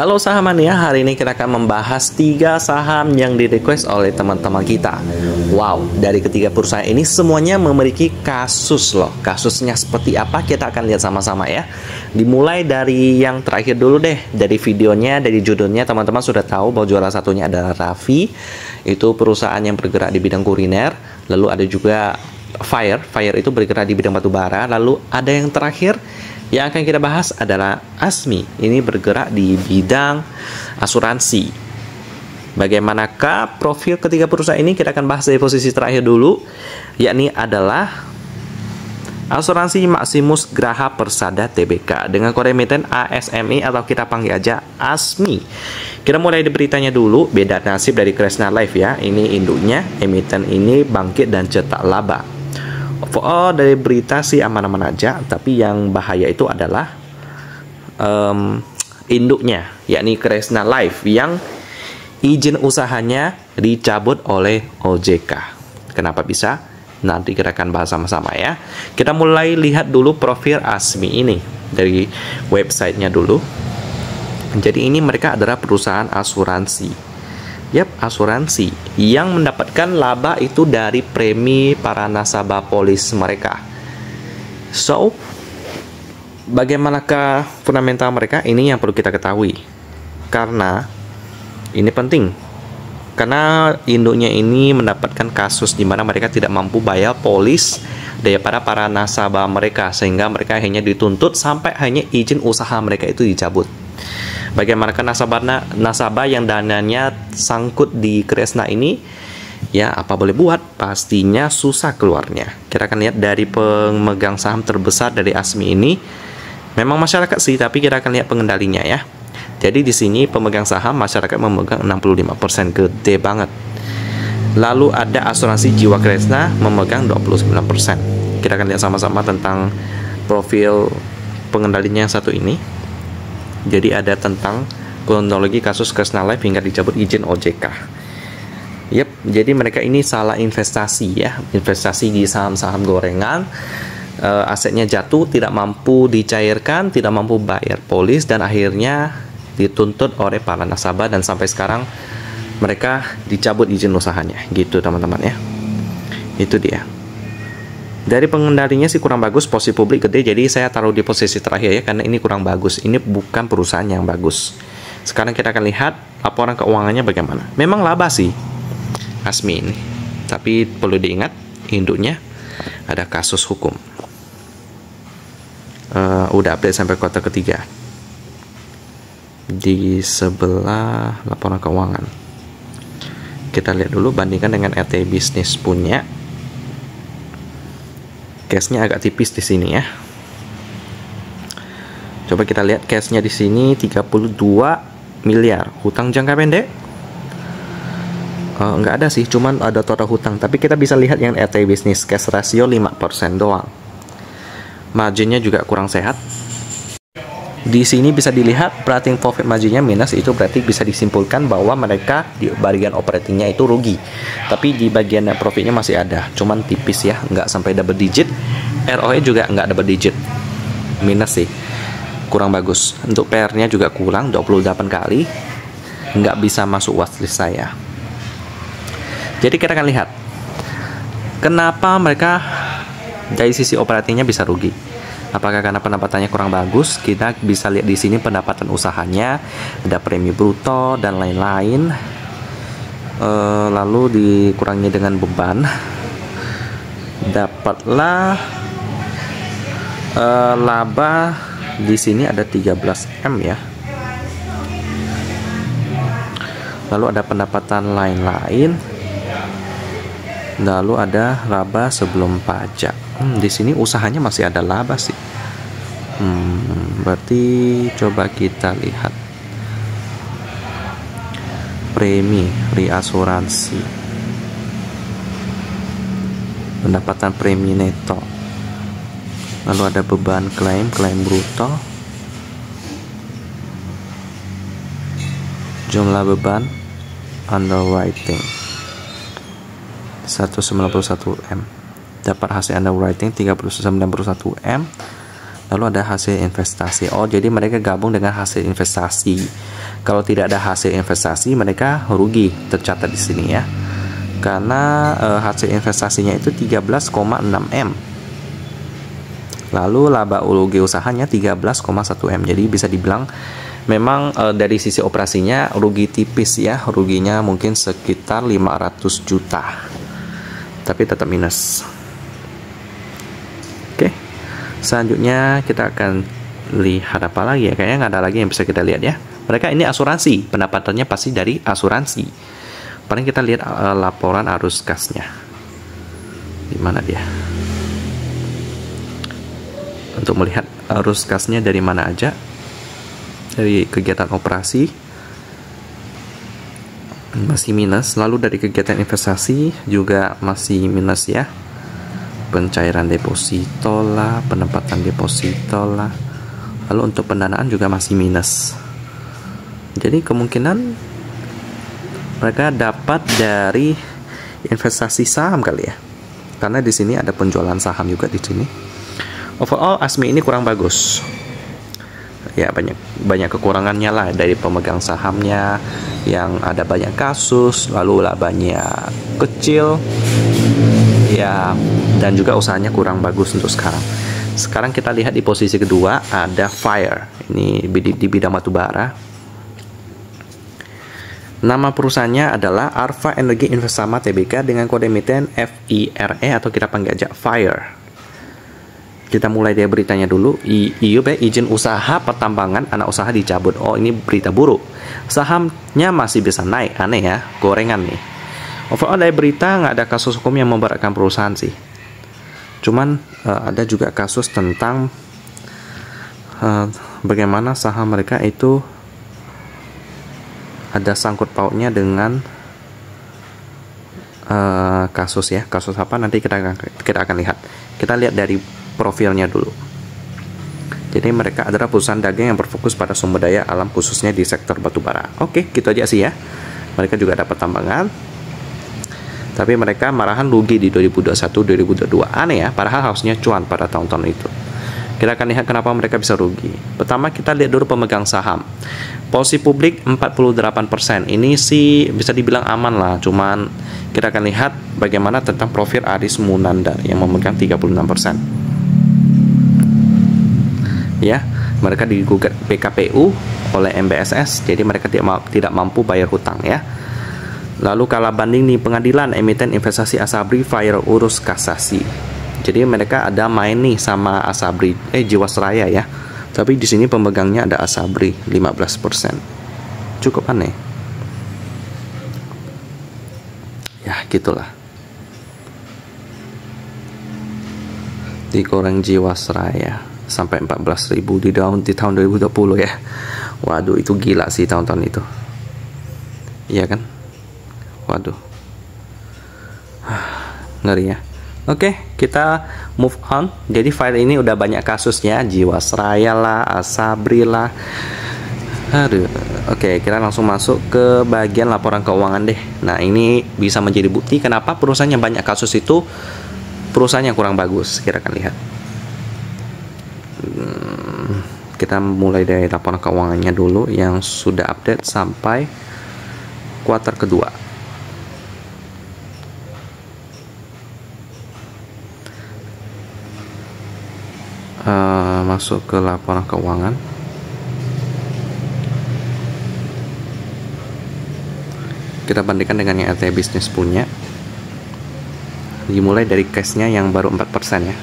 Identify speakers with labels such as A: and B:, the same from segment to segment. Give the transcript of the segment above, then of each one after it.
A: Halo saham mania, hari ini kita akan membahas 3 saham yang di-request oleh teman-teman kita. Wow, dari ketiga perusahaan ini semuanya memiliki kasus loh. Kasusnya seperti apa kita akan lihat sama-sama ya. Dimulai dari yang terakhir dulu deh. Dari videonya, dari judulnya teman-teman sudah tahu bahwa juara satunya adalah Raffi. Itu perusahaan yang bergerak di bidang kuliner. Lalu ada juga Fire itu bergerak di bidang batubara. Lalu ada yang terakhir yang akan kita bahas adalah Asmi. Ini bergerak di bidang asuransi. Bagaimanakah profil ketiga perusahaan ini? Kita akan bahas dari posisi terakhir dulu, yakni adalah Asuransi Maximus Graha Persada Tbk dengan kode emiten ASMI atau kita panggil aja Asmi. Kita mulai dari beritanya dulu. Beda nasib dari Kresna Life ya. Ini induknya, emiten ini bangkit dan cetak laba. Dari berita sih aman-aman aja, tapi yang bahaya itu adalah induknya, yakni Kresna Life yang izin usahanya dicabut oleh OJK. Kenapa bisa? Nanti kita akan bahas sama-sama ya. Kita mulai lihat dulu profil Asmi ini dari websitenya dulu. Jadi ini mereka adalah perusahaan asuransi. Asuransi yang mendapatkan laba itu dari premi para nasabah polis mereka. So, bagaimanakah fundamental mereka? Ini yang perlu kita ketahui. Karena ini penting. Karena induknya ini mendapatkan kasus di mana mereka tidak mampu bayar polis daripada para nasabah mereka, sehingga mereka hanya dituntut sampai hanya izin usaha mereka itu dicabut. Bagaimana nasabah yang dananya sangkut di Kresna ini, ya apa boleh buat, pastinya susah keluarnya. Kita akan lihat dari pemegang saham terbesar dari Asmi ini, memang masyarakat sih, tapi kita akan lihat pengendalinya ya. Jadi di sini pemegang saham masyarakat memegang 65%, gede banget. Lalu ada asuransi jiwa Kresna memegang 29%. Kita akan lihat sama-sama tentang profil pengendalinya yang satu ini. Jadi ada tentang kronologi kasus Kresna Life hingga dicabut izin OJK. Jadi mereka ini salah investasi ya, investasi di saham-saham gorengan, asetnya jatuh, tidak mampu dicairkan, tidak mampu bayar polis, dan akhirnya dituntut oleh para nasabah, dan sampai sekarang mereka dicabut izin usahanya, gitu teman-teman ya. Itu dia. Dari pengendalinya sih kurang bagus, posisi publik gede, jadi saya taruh di posisi terakhir ya, karena ini kurang bagus. Ini bukan perusahaan yang bagus. Sekarang kita akan lihat laporan keuangannya bagaimana. Memang laba sih Asmi ini, tapi perlu diingat induknya ada kasus hukum. Udah update sampai kuartal ketiga. Di sebelah laporan keuangan, kita lihat dulu bandingkan dengan RT bisnis punya. Cashnya agak tipis di sini ya. Coba kita lihat cashnya di sini 32 miliar. Hutang jangka pendek nggak ada sih, cuman ada total hutang. Tapi kita bisa lihat yang RT bisnis cash ratio 5% doang. Marginnya juga kurang sehat. Di sini bisa dilihat operating profit marginnya minus, itu berarti bisa disimpulkan bahwa mereka di bagian operatingnya itu rugi. Tapi di bagian net profitnya masih ada, cuman tipis ya, nggak sampai double digit. ROE juga nggak double digit, minus sih, kurang bagus. Untuk PR-nya juga kurang, 28 kali, nggak bisa masuk watchlist saya. Jadi kita akan lihat kenapa mereka dari sisi operatingnya bisa rugi. Apakah karena pendapatannya kurang bagus? Kita bisa lihat di sini pendapatan usahanya, ada premi bruto dan lain-lain. Lalu dikurangi dengan beban, dapatlah laba di sini ada 13M ya. Lalu ada pendapatan lain-lain. Lalu ada laba sebelum pajak. Di sini usahanya masih ada laba sih. Berarti coba kita lihat premi reasuransi, pendapatan premi neto. Lalu ada beban klaim bruto, jumlah beban underwriting 191M, dapat hasil underwriting 391M. Lalu ada hasil investasi. Oh, jadi mereka gabung dengan hasil investasi. Kalau tidak ada hasil investasi, mereka rugi, tercatat di sini ya. Karena hasil investasinya itu 13,6 M. Lalu laba rugi usahanya 13,1 M. Jadi bisa dibilang memang dari sisi operasinya rugi tipis ya. Ruginya mungkin sekitar 500 juta. Tapi tetap minus. Oke. Selanjutnya kita akan lihat apa lagi ya. Kayaknya nggak ada lagi yang bisa kita lihat ya. Mereka ini asuransi. Pendapatannya pasti dari asuransi. Paling kita lihat laporan arus kasnya. Di mana dia? Untuk melihat arus kasnya dari mana aja. Dari kegiatan operasi masih minus. Lalu dari kegiatan investasi juga masih minus ya. Pencairan deposito lah, penempatan deposito lah. Lalu untuk pendanaan juga masih minus. Jadi kemungkinan mereka dapat dari investasi saham kali ya, karena di sini ada penjualan saham juga di sini. Overall ASMI ini kurang bagus. Ya banyak kekurangannya lah, dari pemegang sahamnya yang ada banyak kasus, lalu labanya kecil, ya, dan juga usahanya kurang bagus untuk sekarang. Sekarang kita lihat di posisi kedua ada Fire. Ini di bidang batubara. Nama perusahaannya adalah Arfa Energi Investama Tbk dengan kode emiten FIRE atau kita panggil aja Fire. Kita mulai dari beritanya dulu. Izin usaha pertambangan anak usaha dicabut. Oh, ini berita buruk. Sahamnya masih bisa naik. Aneh ya, gorengan nih. Overall dari berita nggak ada kasus hukum yang memberatkan perusahaan sih. Cuman ada juga kasus tentang bagaimana saham mereka itu ada sangkut pautnya dengan kasus ya. Kasus apa nanti kita akan lihat. Kita lihat dari profilnya dulu. Jadi mereka adalah perusahaan dagang yang berfokus pada sumber daya alam khususnya di sektor batubara. Oke, gitu aja sih ya. Mereka juga dapat tambangan. Tapi mereka marahan rugi di 2021-2022. Aneh ya, padahal harusnya cuan pada tahun-tahun itu. Kita akan lihat kenapa mereka bisa rugi. Pertama kita lihat dulu pemegang saham. Posisi publik 48%. Ini sih bisa dibilang aman lah. Cuman kita akan lihat bagaimana tentang profil Aris Munandar yang memegang 36%. Ya, mereka digugat PKPU oleh MBSS. Jadi mereka tidak mampu bayar hutang ya. Lalu kalah banding di pengadilan, emiten investasi Asabri Fire urus kasasi. Jadi mereka ada main nih sama Asabri, Jiwasraya ya. Tapi di sini pemegangnya ada Asabri 15%. Cukup aneh. Ya, gitulah. Digoreng Jiwasraya sampai 14.000 di tahun 2020 ya. Waduh, itu gila sih tahun-tahun itu. Iya kan? Waduh. Ngeri ya. Oke, kita move on. Jadi file ini udah banyak kasusnya, Jiwasraya lah, Asabri lah. Aduh. Oke, kita langsung masuk ke bagian laporan keuangan deh. Nah, ini bisa menjadi bukti kenapa perusahaan yang banyak kasus itu perusahaan yang kurang bagus. Kita akan lihat. Kita mulai dari laporan keuangannya dulu yang sudah update sampai kuartal kedua. Masuk ke laporan keuangan. Kita bandingkan dengan yang RT Bisnis punya. Dimulai dari cashnya yang baru 4% ya.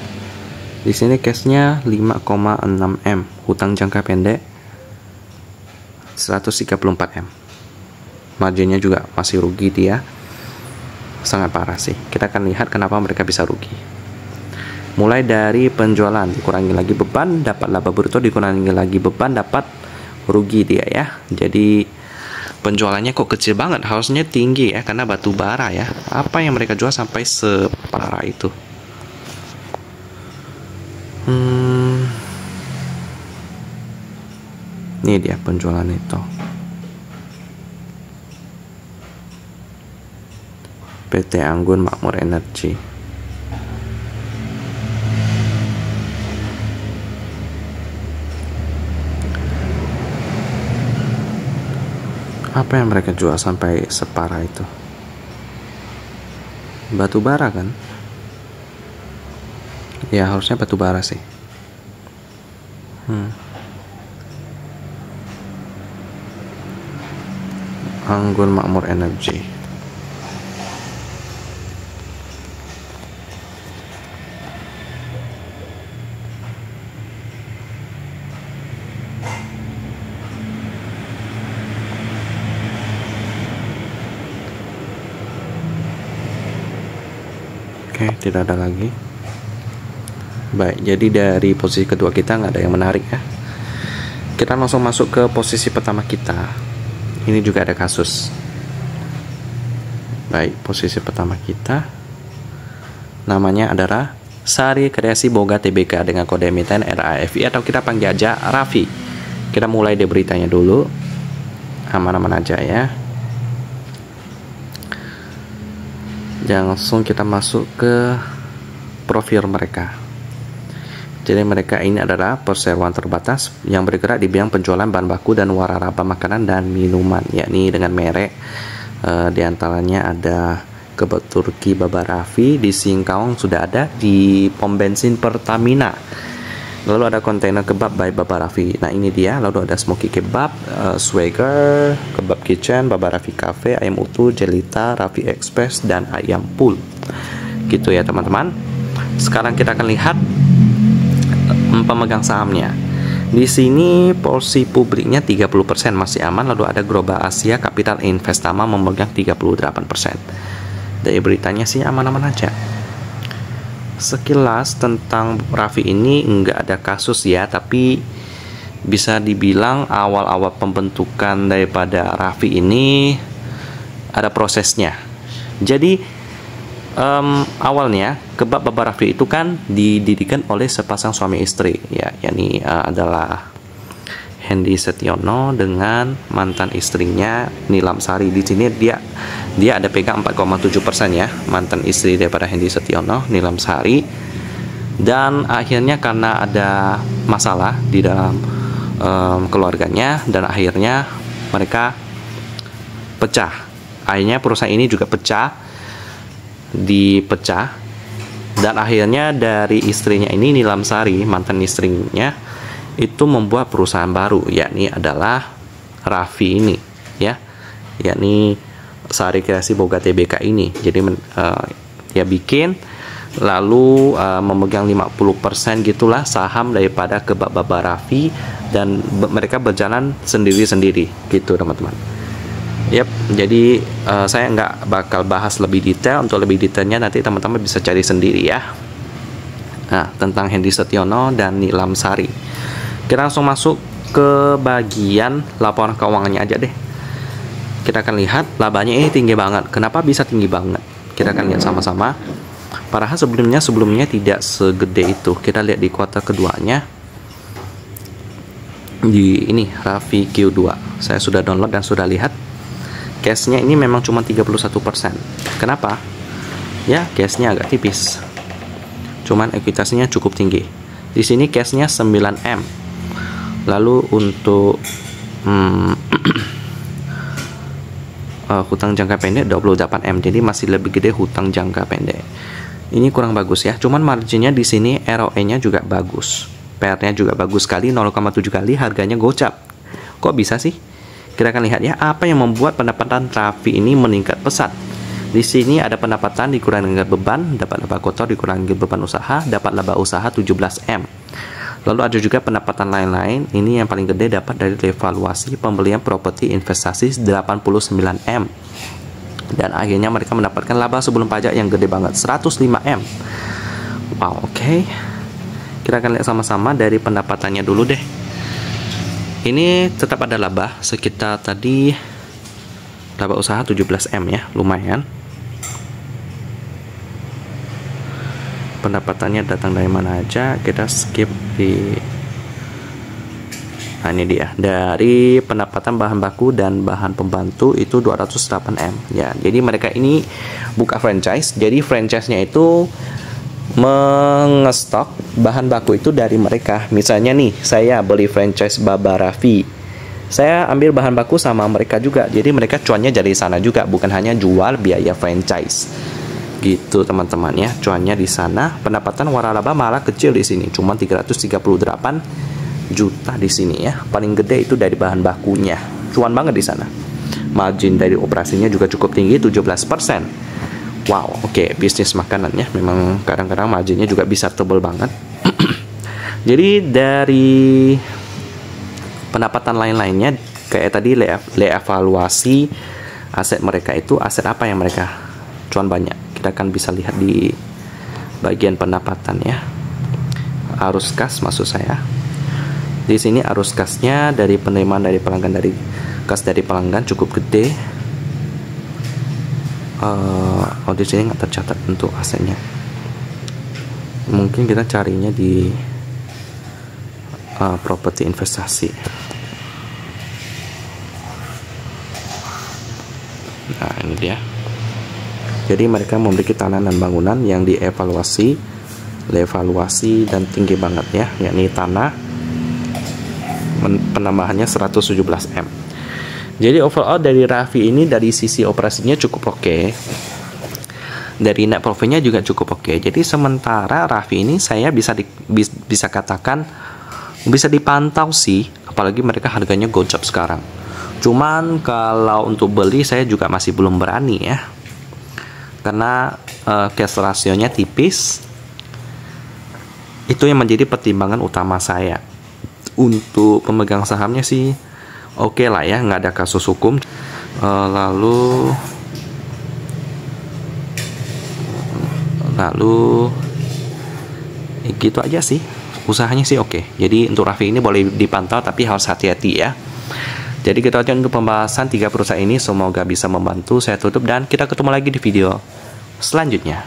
A: Di sini cashnya 5,6 M, hutang jangka pendek 134 M. Marginnya juga masih rugi dia. Sangat parah sih. Kita akan lihat kenapa mereka bisa rugi. Mulai dari penjualan, dikurangi lagi beban, dapat laba bruto, dikurangi lagi beban, dapat rugi dia ya. Jadi penjualannya kok kecil banget, harusnya tinggi ya, karena batu bara ya. Apa yang mereka jual sampai separah itu? Ini dia penjualan itu. PT Anggun Makmur Energi. Apa yang mereka jual sampai separah itu? Batu bara kan? Ya harusnya batu bara sih. Anggun Makmur Energy. Oke, tidak ada lagi. Baik, jadi dari posisi kedua kita nggak ada yang menarik ya. Kita langsung masuk ke posisi pertama kita. Ini juga ada kasus. Baik, posisi pertama kita namanya adalah Sari Kreasi Boga Tbk dengan kode emiten RAFI atau kita panggil aja Raffi. Kita mulai dari beritanya dulu. Aman-aman aja ya. Langsung kita masuk ke profil mereka. Jadi mereka ini adalah perseroan terbatas yang bergerak di bidang penjualan bahan baku dan waralaba makanan dan minuman, yakni dengan merek diantaranya ada Kebab Turki Baba Raffi di Singkawang sudah ada di pom bensin Pertamina. Lalu ada kontainer kebab by Baba Raffi. Nah ini dia. Lalu ada Smoky Kebab, Swagger, Kebab Kitchen, Baba Raffi Cafe, Ayam Utuh, Jelita, Raffi Express, dan Ayam Pool. Gitu ya teman-teman. Sekarang kita akan lihat pemegang sahamnya. Di sini porsi publiknya 30% masih aman. Lalu ada Global Asia Capital Investama memegang 38%. Dari beritanya sih aman-aman aja. Sekilas tentang Raffi ini nggak ada kasus ya, tapi bisa dibilang awal-awal pembentukan daripada Raffi ini ada prosesnya. Jadi awalnya Kebab Baba Raffi itu kan didirikan oleh sepasang suami istri ya, yakni adalah Hendy Setiono dengan mantan istrinya Nilam Sari. Di sini dia ada pegang 4,7% ya, mantan istri daripada Hendy Setiono, Nilam Sari. Dan akhirnya karena ada masalah di dalam keluarganya dan akhirnya mereka pecah. Akhirnya perusahaan ini juga dipecah dan akhirnya dari istrinya ini Nilam Sari, mantan istrinya itu membuat perusahaan baru, yakni adalah Raffi ini ya, yakni Sari Kreasi Boga Tbk ini. Jadi ya bikin lalu memegang 50% gitulah saham daripada Kebab Baba Raffi dan mereka berjalan sendiri-sendiri gitu teman-teman. Yap, jadi saya nggak bakal bahas lebih detail. Untuk lebih detailnya nanti teman-teman bisa cari sendiri ya. Nah, tentang Hendy Setiono dan Nilam Sari. Kita langsung masuk ke bagian laporan keuangannya aja deh. Kita akan lihat labanya ini tinggi banget. Kenapa bisa tinggi banget? Kita akan lihat sama-sama. Padahal sebelumnya tidak segede itu. Kita lihat di kuartal keduanya. Di ini Raffi Q2. Saya sudah download dan sudah lihat. Cashnya ini memang cuma 31%. Kenapa? Ya, cashnya agak tipis. Cuman ekuitasnya cukup tinggi. Di sini cashnya 9M. Lalu untuk hutang jangka pendek 28M. Jadi masih lebih gede hutang jangka pendek. Ini kurang bagus ya. Cuman marginnya di sini ROE-nya juga bagus. PR-nya juga bagus sekali, 0,7 kali, harganya gocap. Kok bisa sih? Kita akan lihat ya, apa yang membuat pendapatan Raffi ini meningkat pesat. Di sini ada pendapatan dikurangi beban, dapat laba kotor dikurangi beban usaha, dapat laba usaha 17M. Lalu ada juga pendapatan lain-lain. Ini yang paling gede dapat dari revaluasi pembelian properti investasi 89M. Dan akhirnya mereka mendapatkan laba sebelum pajak yang gede banget 105M. Wow, oke. Kita akan lihat sama-sama dari pendapatannya dulu deh. Ini tetap ada laba sekitar tadi laba usaha 17M ya, lumayan. Pendapatannya datang dari mana aja, kita skip di nah ini dia, dari pendapatan bahan baku dan bahan pembantu itu 208M ya. Jadi mereka ini buka franchise, jadi franchise-nya itu mengestok bahan baku itu dari mereka. Misalnya nih, saya beli franchise Baba Raffi, saya ambil bahan baku sama mereka juga. Jadi mereka cuannya dari sana juga, bukan hanya jual biaya franchise. Gitu teman-teman ya, cuannya di sana. Pendapatan waralaba malah kecil di sini, cuma 338 juta di sini ya. Paling gede itu dari bahan bakunya. Cuan banget di sana. Margin dari operasinya juga cukup tinggi, 17%. Wow, oke, bisnis makanan ya. Memang kadang-kadang marginnya juga bisa tebel banget. Jadi dari pendapatan lain-lainnya kayak tadi evaluasi aset mereka itu, aset apa yang mereka cuan banyak. Kita akan bisa lihat di bagian pendapatan ya. Arus kas maksud saya. Di sini arus kasnya dari penerimaan dari pelanggan, dari kas dari pelanggan cukup gede. Di sini nggak tercatat untuk asetnya. Mungkin kita carinya di properti investasi. Nah ini dia. Jadi mereka memiliki tanah dan bangunan yang dievaluasi dan tinggi banget ya, yakni tanah penambahannya 117 M. Jadi overall dari Raffi ini dari sisi operasinya cukup oke. Dari net profitnya juga cukup oke. Jadi sementara Raffi ini saya bisa katakan bisa dipantau sih, apalagi mereka harganya gocap sekarang. Cuman kalau untuk beli saya juga masih belum berani ya, karena cash rasionya tipis. Itu yang menjadi pertimbangan utama saya. Untuk pemegang sahamnya sih oke lah ya, nggak ada kasus hukum. Lalu gitu aja sih, usahanya sih oke. Jadi untuk Raffi ini boleh dipantau tapi harus hati-hati ya. Jadi kita aja untuk pembahasan 3 perusahaan ini, semoga bisa membantu. Saya tutup dan kita ketemu lagi di video selanjutnya.